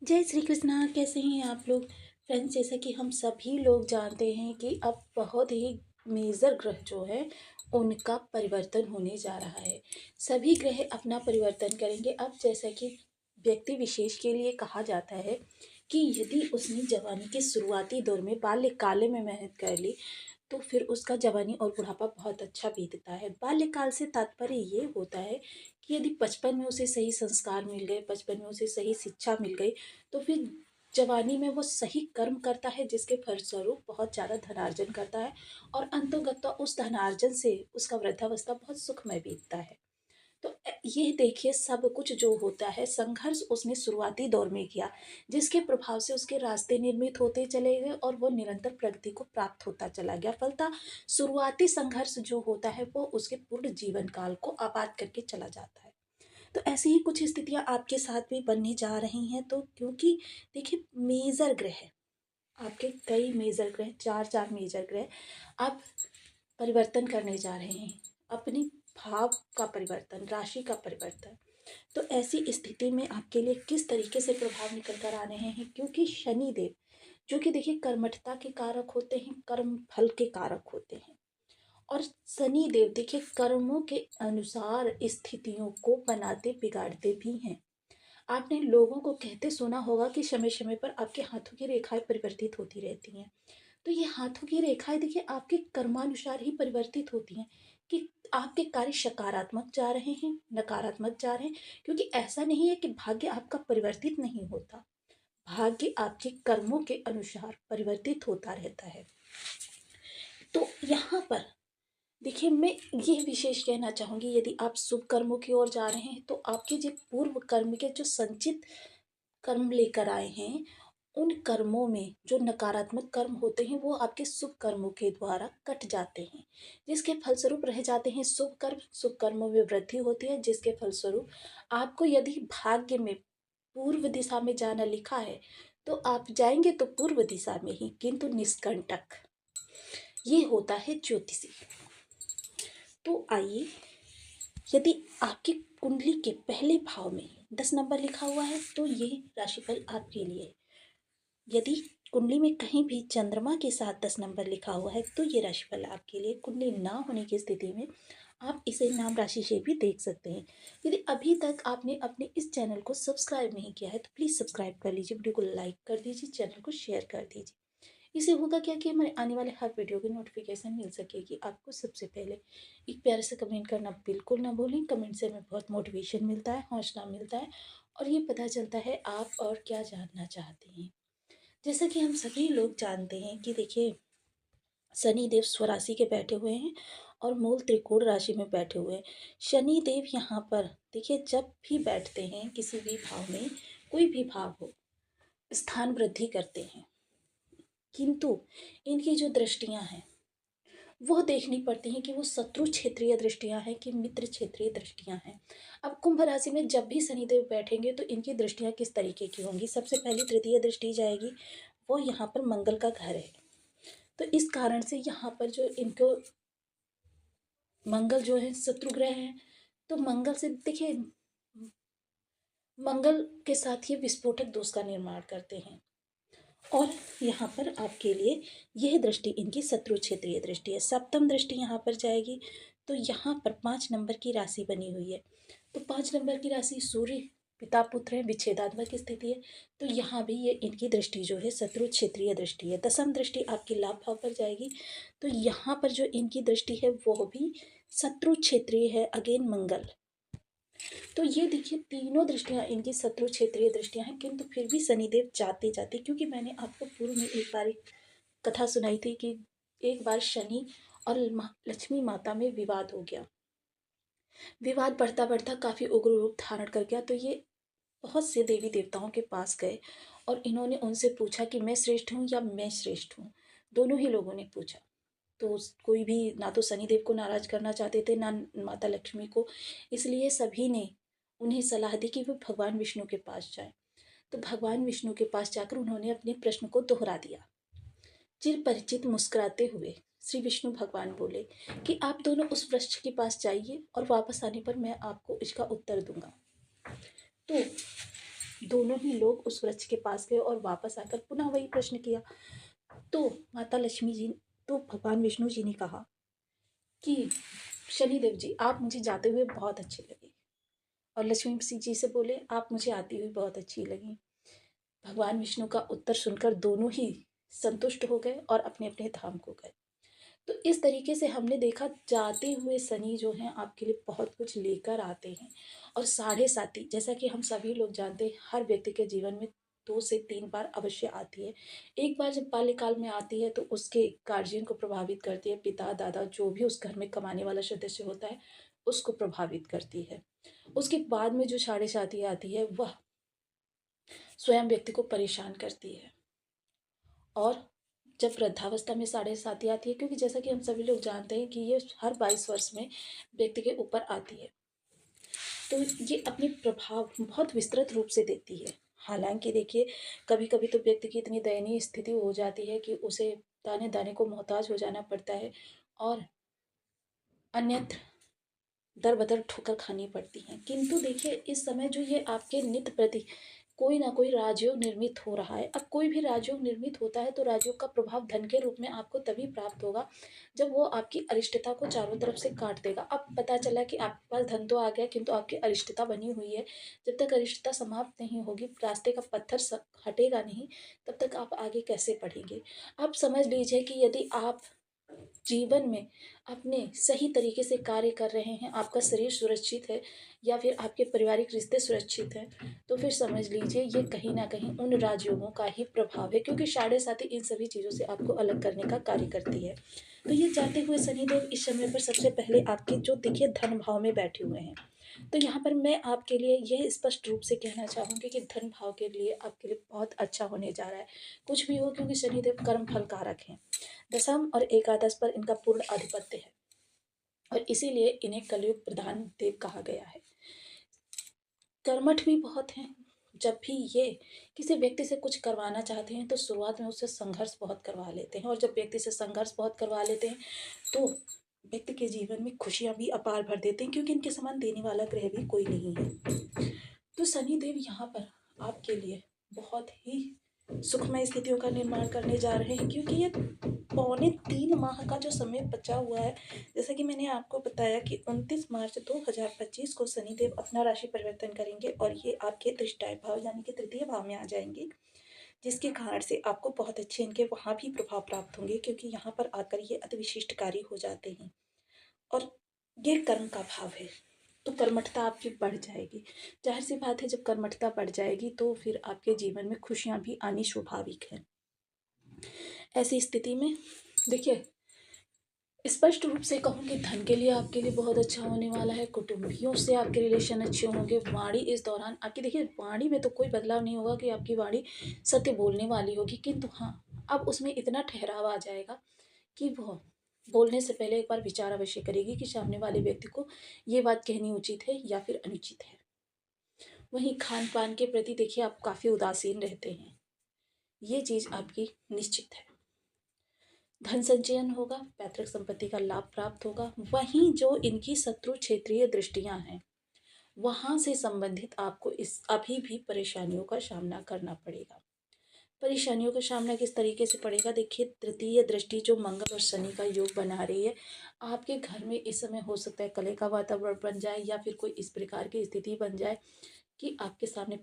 जय श्री कृष्णा। कैसे हैं आप लोग फ्रेंड्स? जैसा कि हम सभी लोग जानते हैं कि अब बहुत ही मेजर ग्रह जो है उनका परिवर्तन होने जा रहा है। सभी ग्रह अपना परिवर्तन करेंगे। अब जैसा कि व्यक्ति विशेष के लिए कहा जाता है कि यदि उसने जवानी के शुरुआती दौर में बाल्यकाल में मेहनत कर ली तो फिर उसका जवानी और बुढ़ापा बहुत अच्छा बीतता है। बाल्यकाल से तात्पर्य ये होता है कि यदि बचपन में उसे सही संस्कार मिल गए, बचपन में उसे सही शिक्षा मिल गई, तो फिर जवानी में वो सही कर्म करता है, जिसके फलस्वरूप बहुत ज़्यादा धनार्जन करता है और अंतोगत्वा उस धनार्जन से उसका वृद्धावस्था बहुत सुखमय बीतता है। तो ये देखिए, सब कुछ जो होता है संघर्ष उसने शुरुआती दौर में किया, जिसके प्रभाव से उसके रास्ते निर्मित होते चले गए और वो निरंतर प्रगति को प्राप्त होता चला गया। फलतः शुरुआती संघर्ष जो होता है वो उसके पूर्ण जीवन काल को आबाद करके चला जाता है। तो ऐसी ही कुछ स्थितियां आपके साथ भी बनने जा रही हैं। तो क्योंकि देखिए, मेजर ग्रह है आपके, कई मेजर ग्रह, चार चार मेजर ग्रह आप परिवर्तन करने जा रहे हैं। अपनी भाव का परिवर्तन, राशि का परिवर्तन। तो ऐसी स्थिति में आपके लिए किस तरीके से प्रभाव निकल कर आ रहे हैं? क्योंकि शनि देव जो कि देखिए कर्मठता के कारक होते हैं, कर्म फल के कारक होते हैं। और शनि देव देखिए कर्मों के अनुसार स्थितियों को बनाते बिगाड़ते भी हैं। आपने लोगों को कहते सुना होगा कि समय समय पर आपके हाथों की रेखाएं परिवर्तित होती रहती हैं। तो ये हाथों की रेखाएं देखिए आपके कर्मानुसार ही परिवर्तित होती हैं कि आपके कार्य सकारात्मक जा रहे हैं, नकारात्मक जा रहे हैं। क्योंकि ऐसा नहीं है कि भाग्य आपका परिवर्तित नहीं होता, भाग्य आपके कर्मों के अनुसार परिवर्तित होता रहता है। तो यहाँ पर देखिए, मैं ये विशेष कहना चाहूँगी, यदि आप शुभ कर्मों की ओर जा रहे हैं तो आपके जो पूर्व कर्म के जो संचित कर्म लेकर आए हैं, उन कर्मों में जो नकारात्मक कर्म होते हैं वो आपके शुभ कर्मों के द्वारा कट जाते हैं, जिसके फलस्वरूप रह जाते हैं शुभ कर्म। शुभ कर्मों में वृद्धि होती है, जिसके फलस्वरूप आपको यदि भाग्य में पूर्व दिशा में जाना लिखा है तो आप जाएंगे तो पूर्व दिशा में ही, किंतु निष्कंटक। ये होता है ज्योतिषी। तो आइए, यदि आपकी कुंडली के पहले भाव में 10 नंबर लिखा हुआ है तो ये राशिफल आपके लिए है। यदि कुंडली में कहीं भी चंद्रमा के साथ 10 नंबर लिखा हुआ है तो ये राशिफल आपके लिए। कुंडली ना होने की स्थिति में आप इसे नाम राशि से भी देख सकते हैं। यदि अभी तक आपने अपने इस चैनल को सब्सक्राइब नहीं किया है तो प्लीज़ सब्सक्राइब कर लीजिए, वीडियो को लाइक कर दीजिए, चैनल को शेयर कर दीजिए। इससे होगा क्या कि हमारे आने वाले हर वीडियो की नोटिफिकेशन मिल सकेगी आपको सबसे पहले। एक प्यारे से कमेंट करना बिल्कुल ना भूलें। कमेंट से हमें बहुत मोटिवेशन मिलता है, हौसला मिलता है और ये पता चलता है आप और क्या जानना चाहते हैं। जैसा कि हम सभी लोग जानते हैं कि देखिए, शनि देव स्वराशि के बैठे हुए हैं और मूल त्रिकोण राशि में बैठे हुए हैं। शनि देव यहाँ पर देखिए जब भी बैठते हैं किसी भी भाव में, कोई भी भाव हो, स्थान वृद्धि करते हैं। किंतु इनकी जो दृष्टियां हैं वह देखनी पड़ती हैं कि वो शत्रु क्षेत्रीय दृष्टियां हैं कि मित्र क्षेत्रीय दृष्टियां हैं। अब कुंभ राशि में जब भी शनिदेव बैठेंगे तो इनकी दृष्टियां किस तरीके की होंगी? सबसे पहली तृतीय दृष्टि जाएगी, वो यहाँ पर मंगल का घर है। तो इस कारण से यहाँ पर जो इनको मंगल जो है शत्रु ग्रह है, तो मंगल से देखिए, मंगल के साथ ही विस्फोटक दोष का निर्माण करते हैं। और यहाँ पर आपके लिए यह दृष्टि इनकी शत्रु क्षेत्रीय दृष्टि है। सप्तम दृष्टि यहाँ पर जाएगी तो यहाँ पर 5 नंबर की राशि बनी हुई है। तो 5 नंबर की राशि सूर्य पिता पुत्र है, विच्छेदात्मक स्थिति है। तो यहाँ भी ये इनकी दृष्टि जो है शत्रु क्षेत्रीय दृष्टि है। दसम दृष्टि आपकी लाभ भाव पर जाएगी तो यहाँ पर जो इनकी दृष्टि है वो भी शत्रु क्षेत्रीय है, अगेन मंगल। तो ये देखिए तीनों दृष्टियां इनकी शत्रु क्षेत्रीय दृष्टियां हैं, किंतु फिर भी शनिदेव जाते जाते, क्योंकि मैंने आपको पूर्व में एक बार एक कथा सुनाई थी कि एक बार शनि और लक्ष्मी माता में विवाद हो गया। विवाद बढ़ता बढ़ता काफी उग्र रूप धारण कर गया। तो ये बहुत से देवी देवताओं के पास गए और इन्होंने उनसे पूछा कि मैं श्रेष्ठ हूँ या मैं श्रेष्ठ हूँ। दोनों ही लोगों ने पूछा। तो कोई भी ना तो शनिदेव को नाराज करना चाहते थे ना माता लक्ष्मी को, इसलिए सभी ने उन्हें सलाह दी कि वो भगवान विष्णु के पास जाए। तो भगवान विष्णु के पास जाकर उन्होंने अपने प्रश्न को दोहरा दिया। चिर परिचित मुस्कुराते हुए श्री विष्णु भगवान बोले कि आप दोनों उस वृक्ष के पास जाइए और वापस आने पर मैं आपको इसका उत्तर दूंगा। तो दोनों ही लोग उस वृक्ष के पास गए और वापस आकर पुनः वही प्रश्न किया। तो माता लक्ष्मी जी, तो भगवान विष्णु जी ने कहा कि शनिदेव जी, आप मुझे जाते हुए बहुत अच्छे लगे। और लक्ष्मी जी से बोले, आप मुझे आती हुई बहुत अच्छी लगी। भगवान विष्णु का उत्तर सुनकर दोनों ही संतुष्ट हो गए और अपने अपने धाम को गए। तो इस तरीके से हमने देखा, जाते हुए शनि जो हैं आपके लिए बहुत कुछ लेकर आते हैं। और साढ़े साथी, जैसा कि हम सभी लोग जानते हैं, हर व्यक्ति के जीवन में 2 से 3 बार अवश्य आती है। एक बार जब बाल्यकाल में आती है तो उसके गार्जियन को प्रभावित करती है, पिता दादा जो भी उस घर में कमाने वाला सदस्य होता है उसको प्रभावित करती है। उसके बाद में जो साढ़े साथी आती है वह स्वयं व्यक्ति को परेशान करती है। और जब वृद्धावस्था में साढ़े साथी आती है, क्योंकि जैसा कि हम सभी लोग जानते हैं कि ये हर 22 वर्ष में व्यक्ति के ऊपर आती है, तो ये अपने प्रभाव बहुत विस्तृत रूप से देती है। हालांकि देखिए, कभी कभी तो व्यक्ति की इतनी दयनीय स्थिति हो जाती है कि उसे दाने दाने को मोहताज हो जाना पड़ता है और अन्यत्र दर बदर ठोकर खानी पड़ती हैं। किंतु देखिए, इस समय जो ये आपके नित्य प्रति कोई ना कोई राजयोग निर्मित हो रहा है। अब कोई भी राजयोग निर्मित होता है तो राजयोग का प्रभाव धन के रूप में आपको तभी प्राप्त होगा जब वो आपकी अरिष्टता को चारों तरफ से काट देगा। अब पता चला कि आपके पास धन तो आ गया किंतु आपकी अरिष्टता बनी हुई है। जब तक अरिष्टता समाप्त नहीं होगी, रास्ते का पत्थर हटेगा नहीं, तब तक आप आगे कैसे बढ़ेंगे। आप समझ लीजिए कि यदि आप जीवन में अपने सही तरीके से कार्य कर रहे हैं, आपका शरीर सुरक्षित है या फिर आपके पारिवारिक रिश्ते सुरक्षित हैं, तो फिर समझ लीजिए ये कहीं ना कहीं उन राजयोगों का ही प्रभाव है, क्योंकि साढ़े साथी इन सभी चीज़ों से आपको अलग करने का कार्य करती है। तो ये जाते हुए शनिदेव इस समय पर सबसे पहले आपके जो देखिए धन भाव में बैठे हुए हैं। तो यहाँ पर मैं आपके लिए यह स्पष्ट रूप से कहना चाहूँगी कि धन भाव के लिए आपके लिए बहुत अच्छा होने जा रहा है। कुछ भी हो, क्योंकि शनिदेव कर्म फल कारक हैं। दशम और एकादश पर इनका पूर्ण आधिपत्य है और इसीलिए इन्हें कलयुग प्रधान देव कहा गया है। कर्मठ भी बहुत हैं। जब भी ये किसी व्यक्ति से कुछ करवाना चाहते हैं तो शुरुआत में उससे संघर्ष बहुत करवा लेते हैं, और जब व्यक्ति से संघर्ष बहुत करवा लेते हैं तो व्यक्ति के जीवन में खुशियां भी अपार भर देते हैं, क्योंकि इनके समान देने वाला ग्रह भी कोई नहीं है। तो शनि देव यहाँ पर आपके लिए बहुत ही सुखमय स्थितियों का निर्माण करने जा रहे हैं, क्योंकि ये 3.25 माह का जो समय बचा हुआ है, जैसा कि मैंने आपको बताया कि 29 मार्च 2025 को शनिदेव अपना राशि परिवर्तन करेंगे और ये आपके दृष्टाय भाव यानी कि तृतीय भाव में आ जाएंगे, जिसके कारण से आपको बहुत अच्छे इनके वहाँ भी प्रभाव प्राप्त होंगे, क्योंकि यहाँ पर आकर ये अति विशिष्टकारी हो जाते हैं। और ये कर्म का भाव है, तो कर्मठता आपकी बढ़ जाएगी। जाहिर सी बात है, जब कर्मठता बढ़ जाएगी तो फिर आपके जीवन में खुशियाँ भी आनी स्वाभाविक है। ऐसी स्थिति में देखिए, स्पष्ट रूप से कहूँ कि धन के लिए आपके लिए बहुत अच्छा होने वाला है। कुटुंबियों से आपके रिलेशन अच्छे होंगे। वाणी इस दौरान आपकी, देखिए वाणी में तो कोई बदलाव नहीं होगा कि आपकी वाणी सत्य बोलने वाली होगी, किंतु हाँ, अब उसमें इतना ठहराव आ जाएगा कि वह बोलने से पहले एक बार विचार अवश्य करेगी कि सामने वाले व्यक्ति को ये बात कहनी उचित है या फिर अनुचित है। वहीं खान पान के प्रति देखिए आप काफ़ी उदासीन रहते हैं, ये चीज़ आपकी निश्चित है। धन संचयन होगा, पैतृक संपत्ति का लाभ प्राप्त होगा। वहीं जो इनकी शत्रु क्षेत्रीय दृष्टियां हैं, वहां से संबंधित आपको इस अभी भी परेशानियों का सामना करना पड़ेगा। परेशानियों का सामना किस तरीके से पड़ेगा, देखिए तृतीय दृष्टि जो मंगल और शनि का योग बना रही है, आपके घर में इस समय हो सकता है कलह का वातावरण बन जाए या फिर कोई इस प्रकार की स्थिति बन जाए कि आपके सामने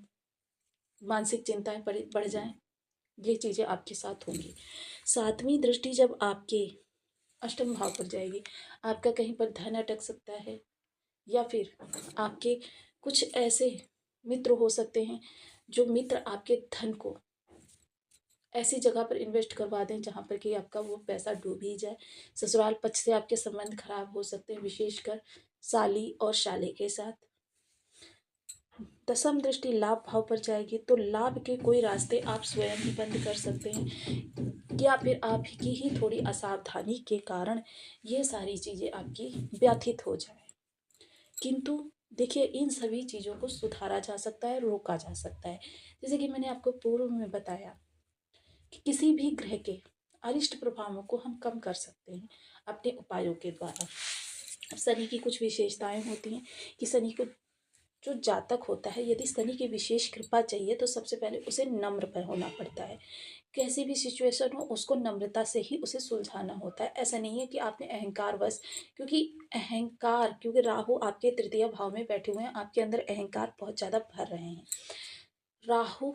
मानसिक चिंताएं बढ़ जाएं। ये चीज़ें आपके साथ होंगी। सातवीं दृष्टि जब आपके अष्टम भाव पर जाएगी, आपका कहीं पर धन अटक सकता है या फिर आपके कुछ ऐसे मित्र हो सकते हैं जो मित्र आपके धन को ऐसी जगह पर इन्वेस्ट करवा दें जहाँ पर कि आपका वो पैसा डूब ही जाए। ससुराल पक्ष से आपके संबंध खराब हो सकते हैं, विशेषकर साली और साले के साथ। दसम दृष्टि लाभ भाव पर जाएगी तो लाभ के कोई रास्ते आप स्वयं ही बंद कर सकते हैं, या फिर आप की ही थोड़ी असावधानी के कारण ये सारी चीज़ें आपकी व्यथित हो जाए। किंतु देखिए, इन सभी चीज़ों को सुधारा जा सकता है, रोका जा सकता है। जैसे कि मैंने आपको पूर्व में बताया कि किसी भी ग्रह के अरिष्ट प्रभावों को हम कम कर सकते हैं अपने उपायों के द्वारा। शनि की कुछ विशेषताएं होती हैं कि शनि को जो जातक होता है, यदि शनि की विशेष कृपा चाहिए तो सबसे पहले उसे नम्र पर होना पड़ता है। कैसी भी सिचुएशन हो उसको नम्रता से ही उसे सुलझाना होता है। ऐसा नहीं है कि आपने अहंकारवश, क्योंकि राहु आपके तृतीय भाव में बैठे हुए हैं, आपके अंदर अहंकार बहुत ज़्यादा भर रहे हैं। राहु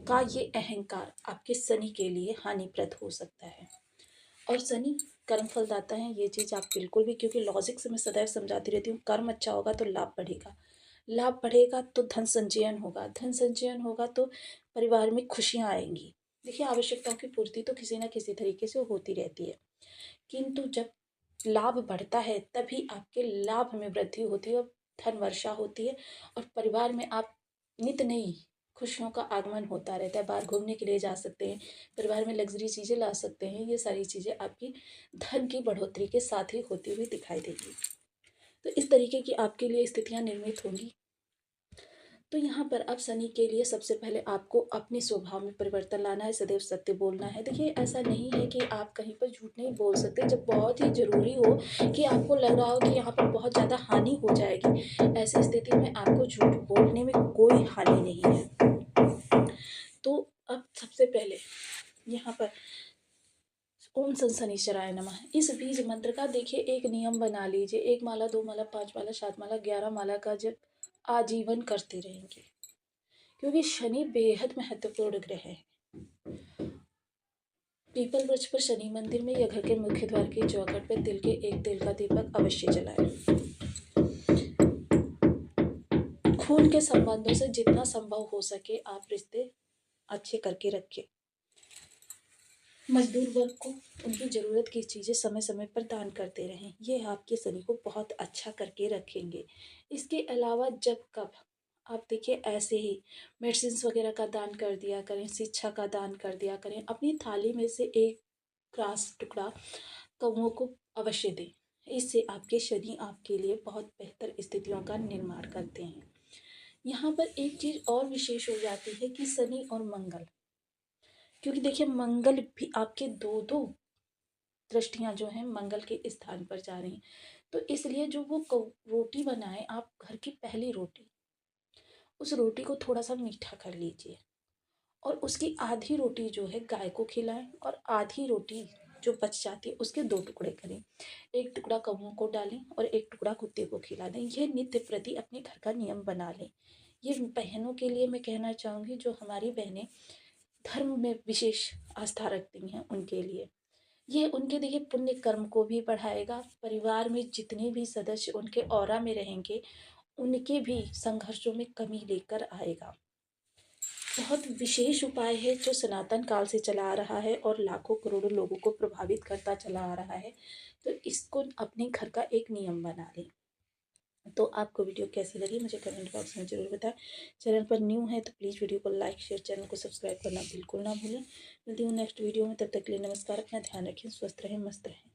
का ये अहंकार आपके शनि के लिए हानिप्रद हो सकता है। और शनि कर्म फलदाता है, ये चीज़ आप बिल्कुल भी, क्योंकि लॉजिक से मैं सदैव समझाती रहती हूँ, कर्म अच्छा होगा तो लाभ बढ़ेगा, लाभ बढ़ेगा तो धन संचयन होगा, धन संचयन होगा तो परिवार में खुशियाँ आएंगी। देखिए, आवश्यकताओं की पूर्ति तो किसी ना किसी तरीके से होती रहती है, किंतु जब लाभ बढ़ता है तभी आपके लाभ में वृद्धि होती है और धन वर्षा होती है, और परिवार में आप नित नई खुशियों का आगमन होता रहता है। बाहर घूमने के लिए जा सकते हैं, परिवार में लग्जरी चीज़ें ला सकते हैं। ये सारी चीज़ें आपकी धन की बढ़ोतरी के साथ ही होती हुई दिखाई देगी। तो इस तरीके की आपके लिए स्थितियाँ निर्मित होंगी। तो यहाँ पर अब शनि के लिए सबसे पहले आपको अपने स्वभाव में परिवर्तन लाना है, सदैव सत्य बोलना है। देखिए, ऐसा नहीं है कि आप कहीं पर झूठ नहीं बोल सकते। जब बहुत ही ज़रूरी हो कि आपको लग रहा हो कि यहाँ पर बहुत ज़्यादा हानि हो जाएगी, ऐसी स्थिति में आपको झूठ बोलने में कोई हानि नहीं है। तो अब सबसे पहले यहाँ पर ओम सन शनिश्चराय नमः, इस बीज मंत्र का देखिए एक नियम बना लीजिए। 1 माला, 2 माला, 5 माला, 7 माला, 11 माला का जब आजीवन करते रहेंगे, क्योंकि शनि बेहद महत्वपूर्ण ग्रह है। पीपल वृक्ष पर शनि मंदिर में या घर के मुख्य द्वार के चौखट पर तिल का दीपक अवश्य जलाएं। खून के संबंधों से जितना संभव हो सके आप रिश्ते अच्छे करके रखें। मजदूर वर्ग को उनकी ज़रूरत की चीज़ें समय समय पर दान करते रहें, ये आपके शनि को बहुत अच्छा करके रखेंगे। इसके अलावा जब कब आप देखिए, ऐसे ही मेडिसिन्स वगैरह का दान कर दिया करें, शिक्षा का दान कर दिया करें। अपनी थाली में से एक ग्रास टुकड़ा कौओं को अवश्य दें। इससे आपके शनि आपके लिए बहुत बेहतर स्थितियों का निर्माण करते हैं। यहाँ पर एक चीज़ और विशेष हो जाती है कि शनि और मंगल, क्योंकि देखिए मंगल भी आपके दो दृष्टियां जो हैं मंगल के स्थान पर जा रही हैं, तो इसलिए जो वो रोटी बनाए आप, घर की पहली रोटी, उस रोटी को थोड़ा सा मीठा कर लीजिए और उसकी आधी रोटी जो है गाय को खिलाएं, और आधी रोटी जो बच जाती है उसके 2 टुकड़े करें। एक टुकड़ा कौओं को डालें और एक टुकड़ा कुत्ते को खिला दें। यह नित्य प्रति अपने घर का नियम बना लें। ये बहनों के लिए मैं कहना चाहूँगी, जो हमारी बहनें धर्म में विशेष आस्था रखती हैं, उनके लिए ये उनके देखिए पुण्य कर्म को भी बढ़ाएगा। परिवार में जितने भी सदस्य उनके ऑरा में रहेंगे, उनके भी संघर्षों में कमी लेकर आएगा। बहुत विशेष उपाय है जो सनातन काल से चला आ रहा है और लाखों करोड़ों लोगों को प्रभावित करता चला आ रहा है। तो इसको अपने घर का एक नियम बना लें। तो आपको वीडियो कैसी लगी मुझे कमेंट बॉक्स में ज़रूर बताएं। चैनल पर न्यू है तो प्लीज़ वीडियो को लाइक शेयर, चैनल को सब्सक्राइब करना बिल्कुल ना भूलें। मिलती हूँ नेक्स्ट वीडियो में, तब तक के लिए नमस्कार। अपना ध्यान रखें, स्वस्थ रहें, मस्त रहें।